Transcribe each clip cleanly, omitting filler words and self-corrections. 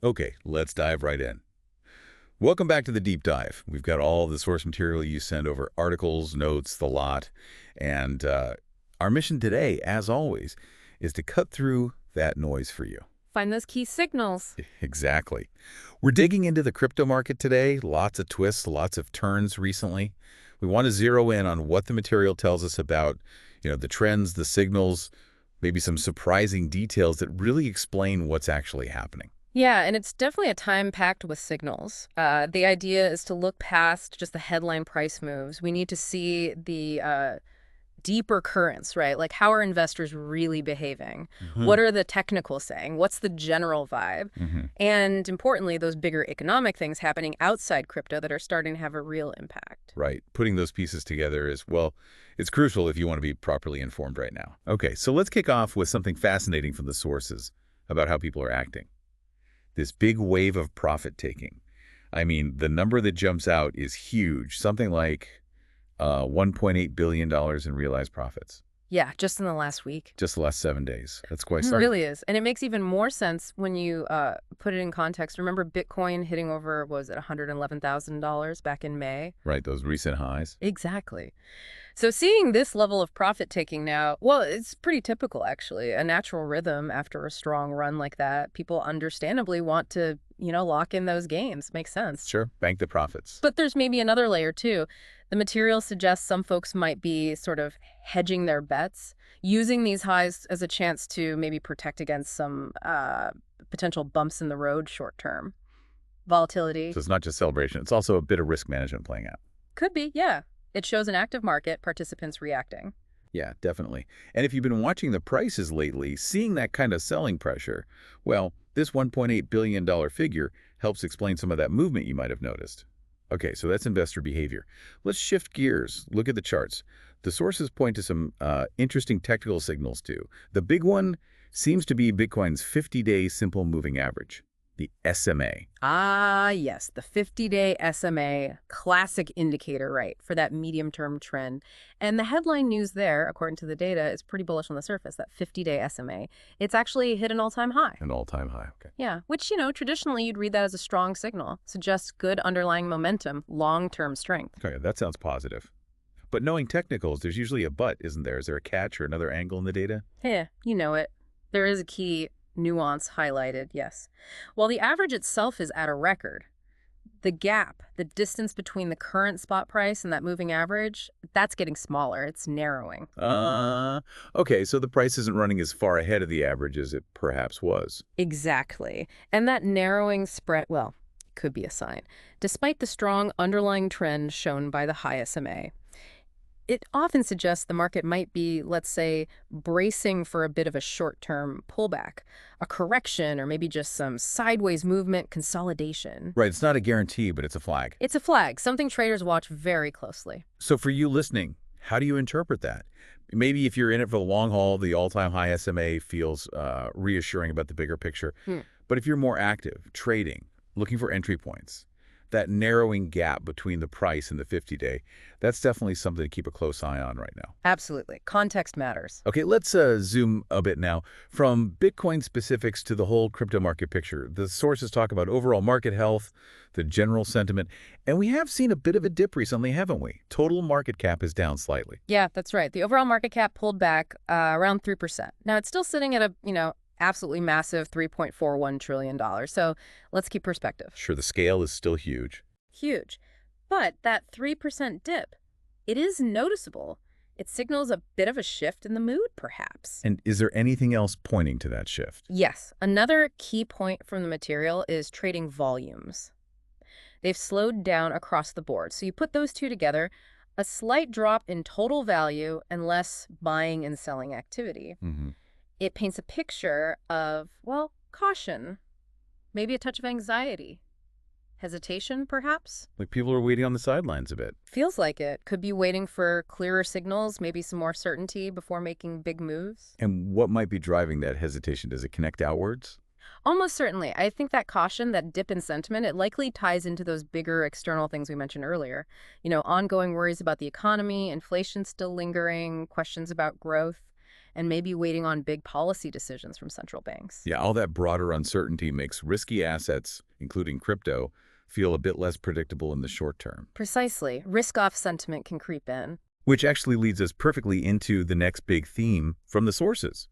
Okay, let's dive right in. Welcome back to the deep dive. We've got all the source material you send over, articles, notes, the lot. And our mission today, as always, is to cut through that noise for you. Find those key signals. Exactly. We're digging into the crypto market today. Lots of twists, lots of turns recently. We want to zero in on what the material tells us about, the trends, the signals, maybe some surprising details that really explain what's actually happening. Yeah, and it's definitely a time packed with signals. The idea is to look past just the headline price moves. We need to see the deeper currents, right? Like, how are investors really behaving? Hmm. What are the technicals saying? What's the general vibe? Hmm. And importantly, those bigger economic things happening outside crypto that are starting to have a real impact. Right. Putting those pieces together is, well, it's crucial if you want to be properly informed right now. Okay, so let's kick off with something fascinating from the sources about how people are acting. This big wave of profit taking. I mean, the number that jumps out is huge, something like $1.8 billion in realized profits. Yeah, just in the last week. Just the last 7 days. That's quite It stark. really is. And it makes even more sense when you put it in context. Remember Bitcoin hitting over, what was it, $111,000 back in May? Right, those recent highs. Exactly. So seeing this level of profit taking now, well, it's pretty typical, actually. A natural rhythm after a strong run like that. People understandably want to, lock in those gains. Makes sense. Sure, bank the profits. But there's maybe another layer, too. The material suggests some folks might be sort of hedging their bets, using these highs as a chance to maybe protect against some potential bumps in the road short term. So Volatility. it's not just celebration, it's also a bit of risk management playing out. Could be, yeah. It shows an active market, participants reacting. Yeah, definitely. And if you've been watching the prices lately, seeing that kind of selling pressure, well, this $1.8 billion figure helps explain some of that movement you might have noticed. Okay, so that's investor behavior. Let's shift gears. Look at the charts. The sources point to some interesting technical signals too. The big one seems to be Bitcoin's 50-day simple moving average, the SMA. Ah, yes, the 50-day SMA, classic indicator, right, for that medium-term trend. And the headline news there, according to the data, is pretty bullish on the surface, that 50-day SMA. It's actually hit an all-time high. An all-time high. Okay. Yeah, which, traditionally you'd read that as a strong signal, suggests good underlying momentum, long-term strength. Okay, that sounds positive. But knowing technicals, there's usually a but, isn't there? Is there a catch or another angle in the data? Yeah, you know it. There is a key nuance highlighted, yes. While the average itself is at a record, the gap, the distance between the current spot price and that moving average, that's getting smaller. It's narrowing. Uh, okay, so the price isn't running as far ahead of the average as it perhaps was. Exactly. And that narrowing spread, well, could be a sign. Despite the strong underlying trend shown by the high SMA, it often suggests the market might be, let's say, bracing for a bit of a short-term pullback, a correction, or maybe just some sideways movement, consolidation. Right, it's not a guarantee, but it's a flag. It's a flag, something traders watch very closely. So for you listening, how do you interpret that? Maybe if you're in it for the long haul, the all-time high SMA feels reassuring about the bigger picture. Hmm. But if you're more active, trading, looking for entry points, that narrowing gap between the price and the 50-day, that's definitely something to keep a close eye on right now. Absolutely. Context matters. Okay, let's zoom a bit now. From Bitcoin specifics to the whole crypto market picture, the sources talk about overall market health, the general sentiment, and we have seen a bit of a dip recently, haven't we? Total market cap is down slightly. Yeah, that's right. The overall market cap pulled back around 3%. Now, it's still sitting at a, absolutely massive $3.41 trillion. So let's keep perspective. Sure, the scale is still huge. Huge. But that 3% dip, it is noticeable. It signals a bit of a shift in the mood, perhaps. And is there anything else pointing to that shift? Yes, another key point from the material is trading volumes. They've slowed down across the board. So you put those two together, a slight drop in total value and less buying and selling activity. Hmm. It paints a picture of, well, caution, maybe a touch of anxiety, hesitation, perhaps. Like people are waiting on the sidelines a bit. Feels like it. Could be waiting for clearer signals, maybe some more certainty before making big moves. And what might be driving that hesitation? Does it connect outwards? Almost certainly. I think that caution, that dip in sentiment, it likely ties into those bigger external things we mentioned earlier. Ongoing worries about the economy, inflation still lingering, questions about growth. and maybe waiting on big policy decisions from central banks. Yeah, all that broader uncertainty makes risky assets, including crypto, feel a bit less predictable in the short term. Precisely. Risk-off sentiment can creep in. Which actually leads us perfectly into the next big theme from the sources.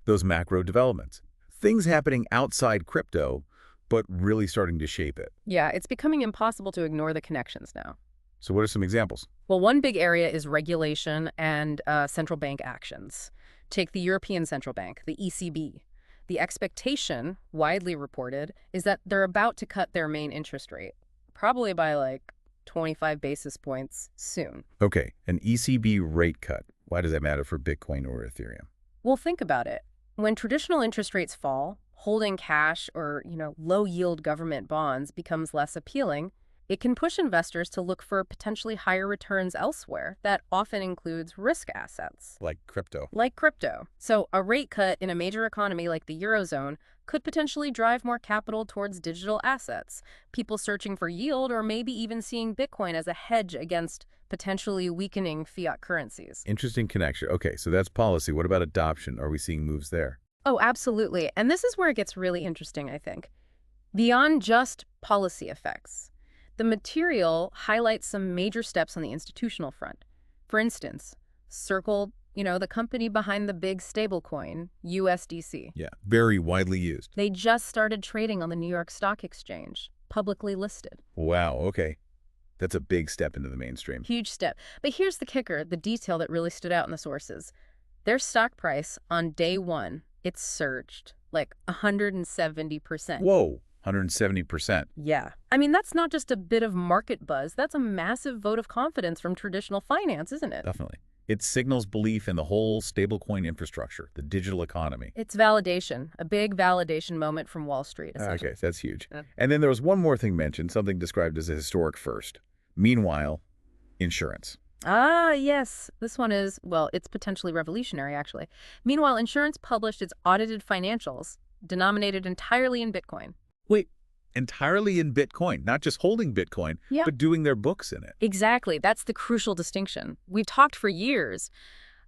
Those macro developments. Things happening outside crypto, but really starting to shape it. Yeah, it's becoming impossible to ignore the connections now. So what are some examples? Well, one big area is regulation and central bank actions. Take the European Central Bank, the ECB. The expectation, widely reported, is that they're about to cut their main interest rate, probably by like 25 basis points soon. Okay, an ECB rate cut. Why does that matter for Bitcoin or Ethereum? Well, think about it. When traditional interest rates fall, holding cash or, low-yield government bonds becomes less appealing. It can push investors to look for potentially higher returns elsewhere. That often includes risk assets. Like crypto. Like crypto. So a rate cut in a major economy like the Eurozone could potentially drive more capital towards digital assets, people searching for yield or maybe even seeing Bitcoin as a hedge against potentially weakening fiat currencies. Interesting connection. Okay, so that's policy. What about adoption? Are we seeing moves there? Oh, absolutely. And this is where it gets really interesting, I think. Beyond just policy effects, the material highlights some major steps on the institutional front. For instance, Circle, the company behind the big stablecoin, USDC. Yeah, very widely used. They just started trading on the New York Stock Exchange, publicly listed. Wow, okay. That's a big step into the mainstream. Huge step. But here's the kicker, the detail that really stood out in the sources. Their stock price on day one, it surged like 170%. Whoa, 170%. Yeah. I mean, that's not just a bit of market buzz. That's a massive vote of confidence from traditional finance, isn't it? Definitely. It signals belief in the whole stablecoin infrastructure, the digital economy. It's validation, a big validation moment from Wall Street, essentially. Okay, that's huge. Yeah. And then there was one more thing mentioned, something described as a historic first. Meanwhile, insurance. Ah, yes. This one is, well, it's potentially revolutionary, actually. Meanwhile, insurance published its audited financials, denominated entirely in Bitcoin. Wait, entirely in Bitcoin, not just holding Bitcoin, Yeah. but doing their books in it. Exactly. That's the crucial distinction. We've talked for years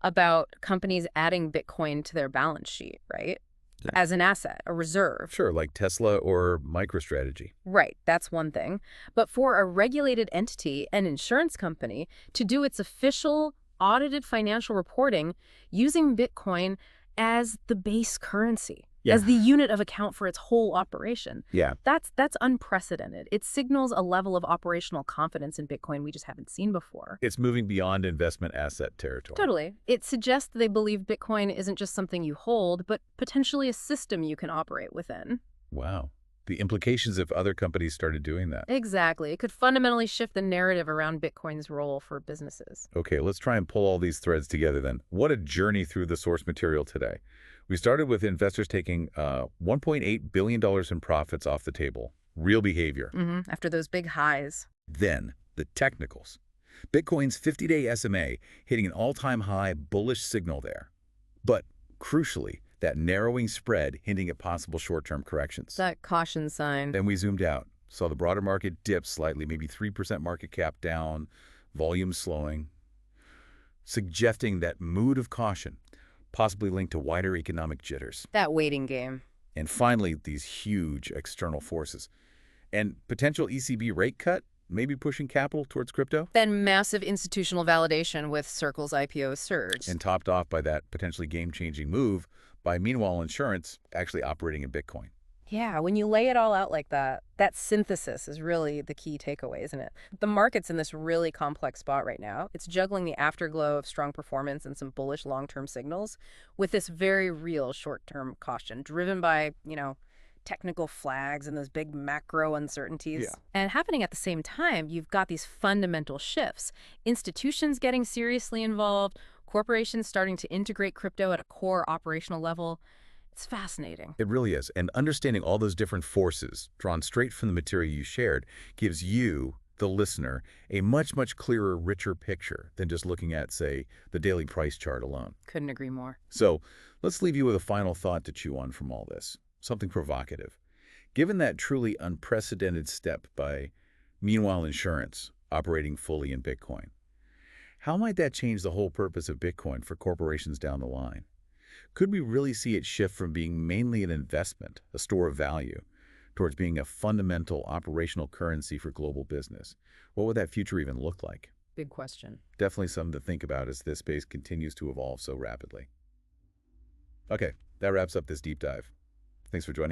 about companies adding Bitcoin to their balance sheet, right? Yeah. As an asset, a reserve. Sure, like Tesla or MicroStrategy. Right, that's one thing. But for a regulated entity, an insurance company, to do its official audited financial reporting using Bitcoin as the base currency, as the unit of account for its whole operation. Yeah. That's unprecedented. It signals a level of operational confidence in Bitcoin we just haven't seen before. It's moving beyond investment asset territory. Totally. It suggests that they believe Bitcoin isn't just something you hold, but potentially a system you can operate within. Wow. The implications if other companies started doing that. Exactly. It could fundamentally shift the narrative around Bitcoin's role for businesses. Okay, let's try and pull all these threads together then. What a journey through the source material today. We started with investors taking $1.8 billion in profits off the table. Real behavior. After those big highs. Then, the technicals. Bitcoin's 50-day SMA hitting an all-time high bullish signal there. But, crucially, that narrowing spread hinting at possible short-term corrections. That caution sign. Then we zoomed out, saw the broader market dip slightly, maybe 3% market cap down, volume slowing, suggesting that mood of caution, possibly linked to wider economic jitters. That waiting game. And finally, these huge external forces. And potential ECB rate cut, maybe pushing capital towards crypto? Then massive institutional validation with Circle's IPO surge. And topped off by that potentially game-changing move by Meanwhile Insurance actually operating in Bitcoin. Yeah, when you lay it all out like that, that synthesis is really the key takeaway, isn't it? The market's in this really complex spot right now. It's juggling the afterglow of strong performance and some bullish long-term signals with this very real short-term caution driven by, technical flags and those big macro uncertainties. Yeah. And happening at the same time, you've got these fundamental shifts. Institutions getting seriously involved, corporations starting to integrate crypto at a core operational level. It's fascinating. It really is. And understanding all those different forces drawn straight from the material you shared gives you, the listener, a much, much clearer, richer picture than just looking at, say, the daily price chart alone. Couldn't agree more. So let's leave you with a final thought to chew on from all this. Something provocative. Given that truly unprecedented step by Meanwhile Insurance operating fully in Bitcoin, how might that change the whole purpose of Bitcoin for corporations down the line? Could we really see it shift from being mainly an investment, a store of value, towards being a fundamental operational currency for global business? What would that future even look like? Big question. Definitely something to think about as this space continues to evolve so rapidly. Okay, that wraps up this deep dive. Thanks for joining.